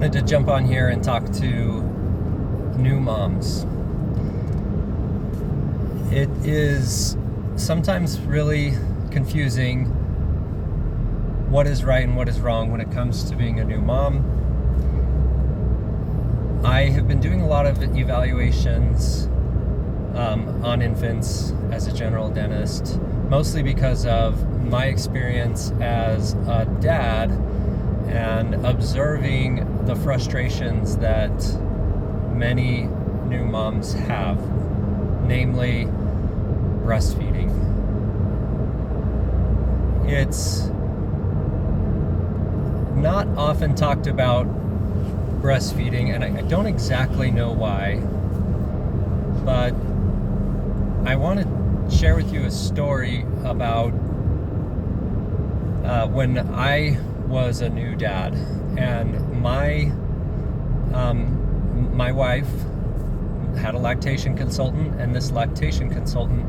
Wanted to jump on here and talk to new moms. It is sometimes really confusing what is right and what is wrong when it comes to being a new mom. I have been doing a lot of evaluations on infants as a general dentist, mostly because of my experience as a dad and observing the frustrations that many new moms have, namely breastfeeding. It's not often talked about, breastfeeding, and I don't exactly know why, but I want to share with you a story about when I was a new dad, and my wife had a lactation consultant, and this lactation consultant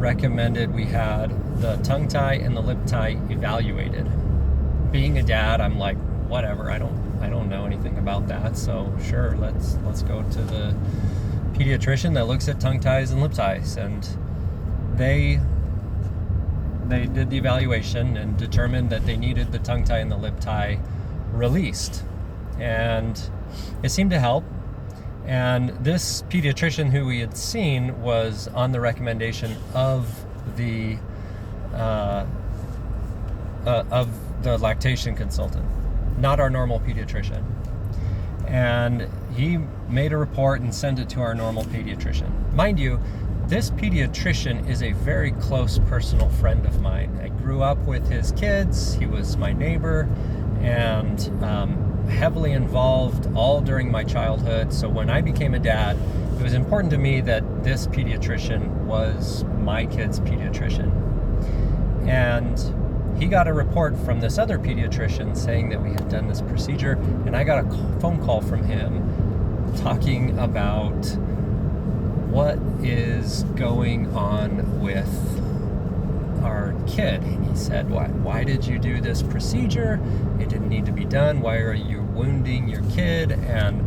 recommended we had the tongue tie and the lip tie evaluated. Being a dad, I'm like, whatever, I don't know anything about that, so sure, let's go to the pediatrician that looks at tongue ties and lip ties. And they did the evaluation and determined that they needed the tongue tie and the lip tie released, and it seemed to help. And this pediatrician who we had seen was on the recommendation of the lactation consultant, not our normal pediatrician. And he made a report and sent it to our normal pediatrician. Mind you, this pediatrician is a very close personal friend of mine. I grew up with his kids. He was my neighbor and heavily involved all during my childhood. So when I became a dad, it was important to me that this pediatrician was my kid's pediatrician. And he got a report from this other pediatrician saying that we had done this procedure, and I got a phone call from him talking about what is going on with our kid. And he said, why did you do this procedure? It didn't need to be done. Why are you wounding your kid? And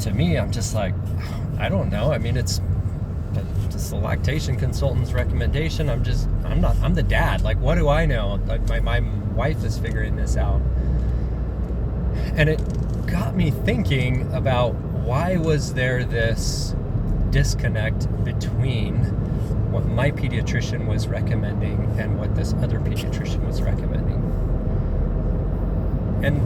to me, I'm just like, I don't know. I mean, it's just the lactation consultant's recommendation. I'm the dad. Like, what do I know? Like, my wife is figuring this out. And it got me thinking about, why was there this disconnect between what my pediatrician was recommending and what this other pediatrician was recommending? And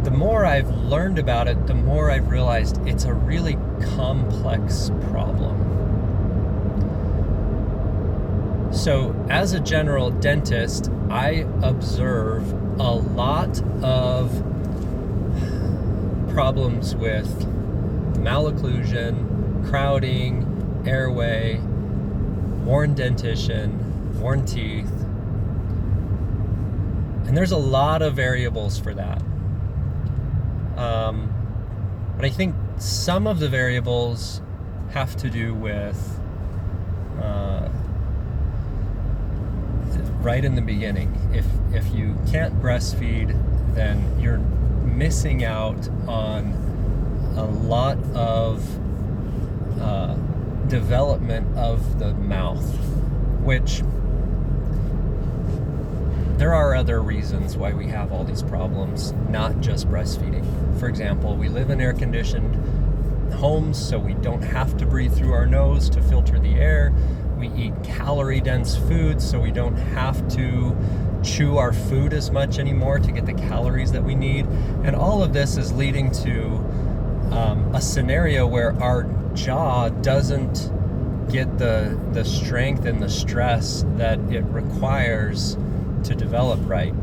the more I've learned about it, the more I've realized it's a really complex problem. So as a general dentist, I observe a lot of problems with malocclusion, crowding, airway, worn dentition, worn teeth. And there's a lot of variables for that. But I think some of the variables have to do with right in the beginning. If you can't breastfeed, then you're missing out on a lot of development of the mouth, which there are other reasons why we have all these problems, not just breastfeeding. For example, we live in air-conditioned homes, so we don't have to breathe through our nose to filter the air. We eat calorie-dense foods, so we don't have to chew our food as much anymore to get the calories that we need. And all of this is leading to a scenario where our jaw doesn't get the strength and the stress that it requires to develop right.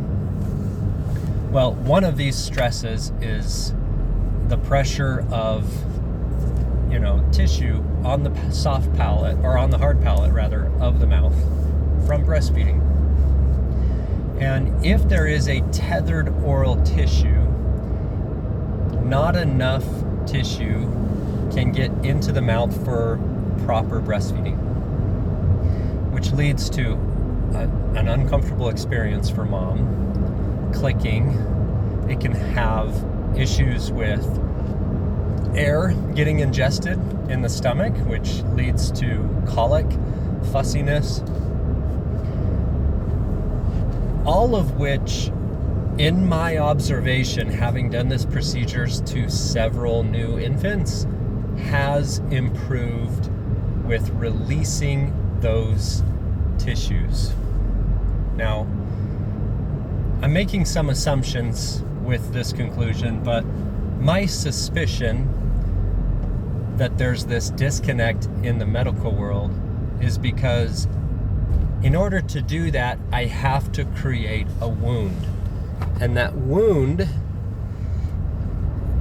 Well, one of these stresses is the pressure of tissue on the soft palate, or on the hard palate rather, of the mouth from breastfeeding. And if there is a tethered oral tissue, not enough tissue can get into the mouth for proper breastfeeding, which leads to an uncomfortable experience for mom, clicking, It can have issues with air getting ingested in the stomach, which leads to colic, fussiness, all of which, in my observation, having done this procedures to several new infants, has improved with releasing those tissues. Now, I'm making some assumptions with this conclusion, but my suspicion that there's this disconnect in the medical world is because in order to do that, I have to create a wound. And that wound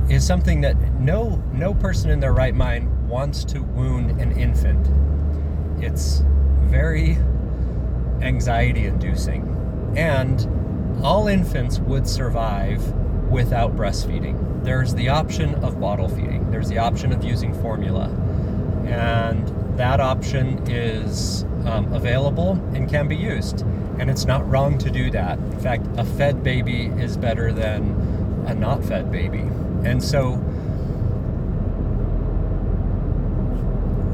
is something that no person in their right mind wants to wound an infant. It's very anxiety-inducing. And all infants would survive without breastfeeding. There's the option of bottle feeding. There's the option of using formula. And that option is available and can be used. And it's not wrong to do that. In fact, a fed baby is better than a not fed baby. And so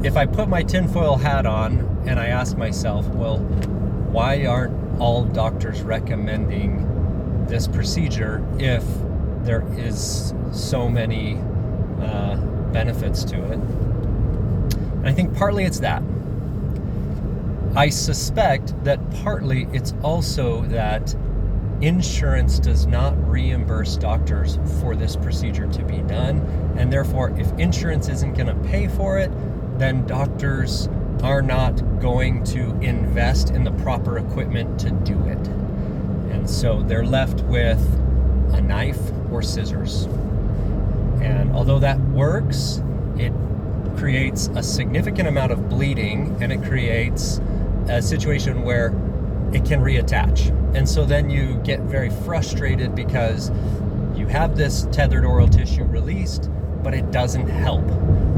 if I put my tinfoil hat on and I ask myself, well, why aren't all doctors recommending this procedure if there is so many benefits to it? And I think partly it's that. I suspect that partly it's also that insurance does not reimburse doctors for this procedure to be done, and therefore if insurance isn't going to pay for it, then doctors are not going to invest in the proper equipment to do it. And so they're left with a knife or scissors. And although that works, it creates a significant amount of bleeding, and it creates a situation where it can reattach. And so then you get very frustrated because you have this tethered oral tissue released, but it doesn't help,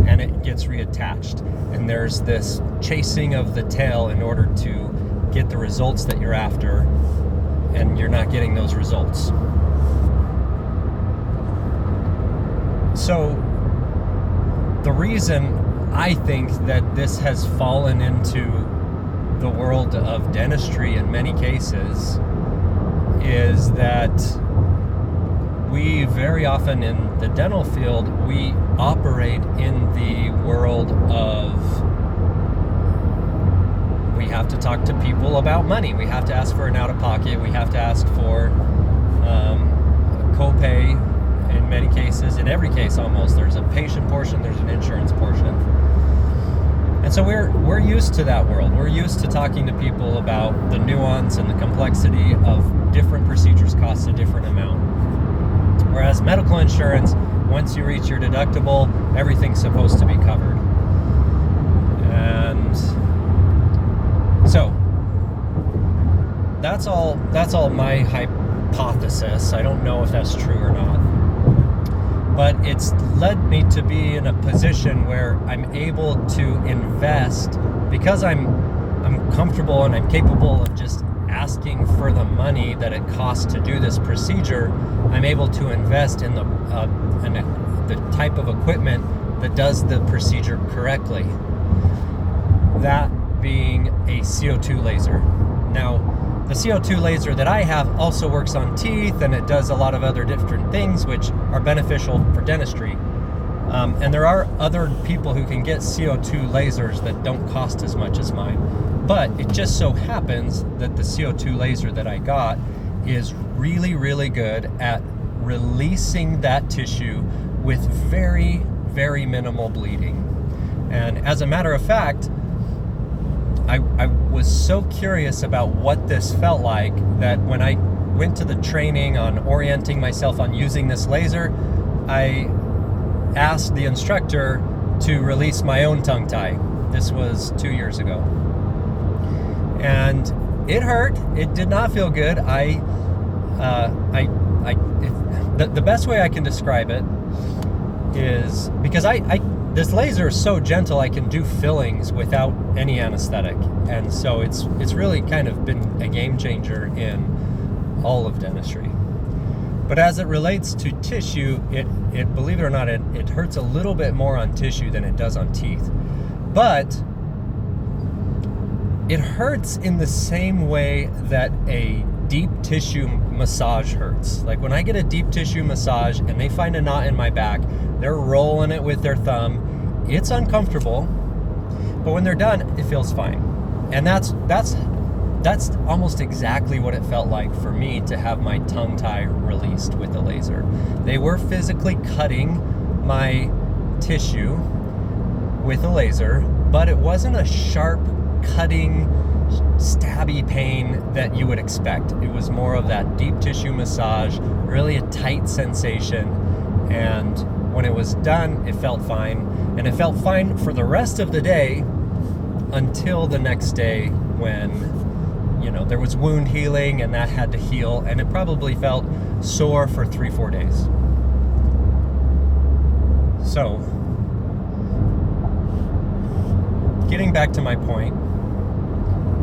and it gets reattached. And there's this chasing of the tail in order to get the results that you're after, and you're not getting those results. So the reason I think that this has fallen into the world of dentistry in many cases is that we very often in the dental field, we operate in the world of, we have to talk to people about money. We have to ask for an out-of-pocket. We have to ask for a copay in many cases. In every case almost. There's a patient portion, there's an insurance portion. And so we're used to that world. We're used to talking to people about the nuance and the complexity of different procedures cost a different amount. Whereas medical insurance, once you reach your deductible, everything's supposed to be covered. And so that's all my hypothesis. I don't know if that's true or not. But it's led me to be in a position where I'm able to invest because I'm comfortable and I'm capable of just asking for the money that it costs to do this procedure. I'm able to invest in the type of equipment that does the procedure correctly. That being a CO2 laser. Now, the CO2 laser that I have also works on teeth, and it does a lot of other different things which are beneficial for dentistry. And there are other people who can get CO2 lasers that don't cost as much as mine. But it just so happens that the CO2 laser that I got is really, really good at releasing that tissue with very, very minimal bleeding. And as a matter of fact, I was so curious about what this felt like that when I went to the training on orienting myself on using this laser, I asked the instructor to release my own tongue tie. This was 2 years ago. And it hurt. It did not feel good. The best way I can describe it is because this laser is so gentle, I can do fillings without any anesthetic. And so it's really kind of been a game changer in all of dentistry. But as it relates to tissue, it believe it or not, it hurts a little bit more on tissue than it does on teeth. But it hurts in the same way that a deep tissue massage hurts. Like when I get a deep tissue massage and they find a knot in my back, they're rolling it with their thumb. It's uncomfortable, but when they're done, it feels fine. And that's almost exactly what it felt like for me to have my tongue tie released with the laser. They were physically cutting my tissue with a laser, but it wasn't a sharp cutting, stabby pain that you would expect. It was more of that deep tissue massage, really a tight sensation. And when it was done, it felt fine. And it felt fine for the rest of the day until the next day when there was wound healing and that had to heal, and it probably felt sore for 3-4 days. So, getting back to my point,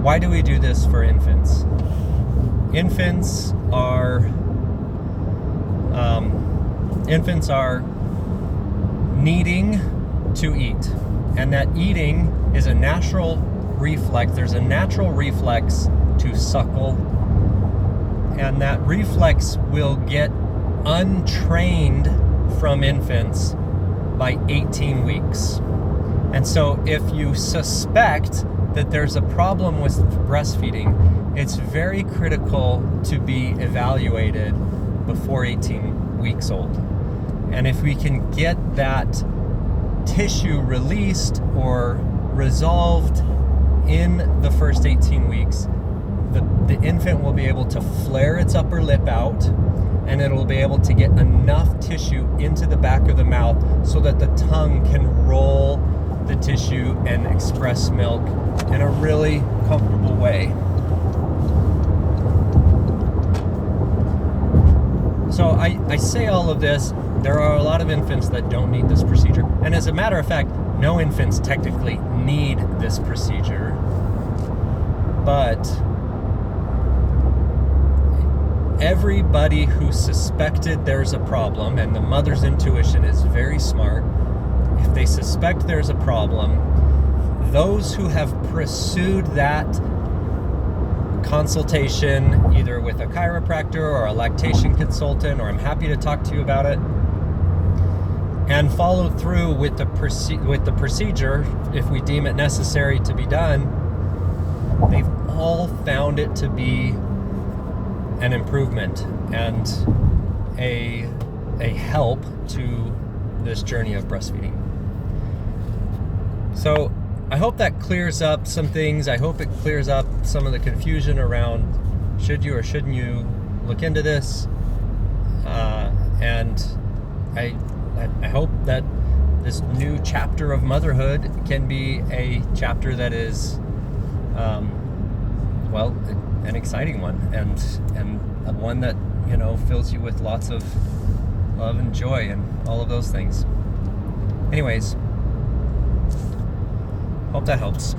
why do we do this for infants? Infants are needing to eat, and that eating is a natural reflex. There's a natural reflex to suckle, and that reflex will get untrained from infants by 18 weeks. And so if you suspect that there's a problem with breastfeeding, it's very critical to be evaluated before 18 weeks old. And if we can get that tissue released or resolved in the first 18 weeks, the infant will be able to flare its upper lip out, and it'll be able to get enough tissue into the back of the mouth so that the tongue can roll the tissue and express milk in a really comfortable way. So I say all of this. There are a lot of infants that don't need this procedure. And as a matter of fact, no infants technically need this procedure. But everybody who suspected there's a problem, and the mother's intuition is very smart, if they suspect there's a problem, those who have pursued that consultation, either with a chiropractor or a lactation consultant, or I'm happy to talk to you about it, and followed through with the procedure, if we deem it necessary to be done, they've all found it to be an improvement and a help to this journey of breastfeeding. So I hope that clears up some things. I hope it clears up some of the confusion around should you or shouldn't you look into this. And I hope that this new chapter of motherhood can be a chapter that is, an exciting one, and one that fills you with lots of love and joy and all of those things. Anyways, hope that helps.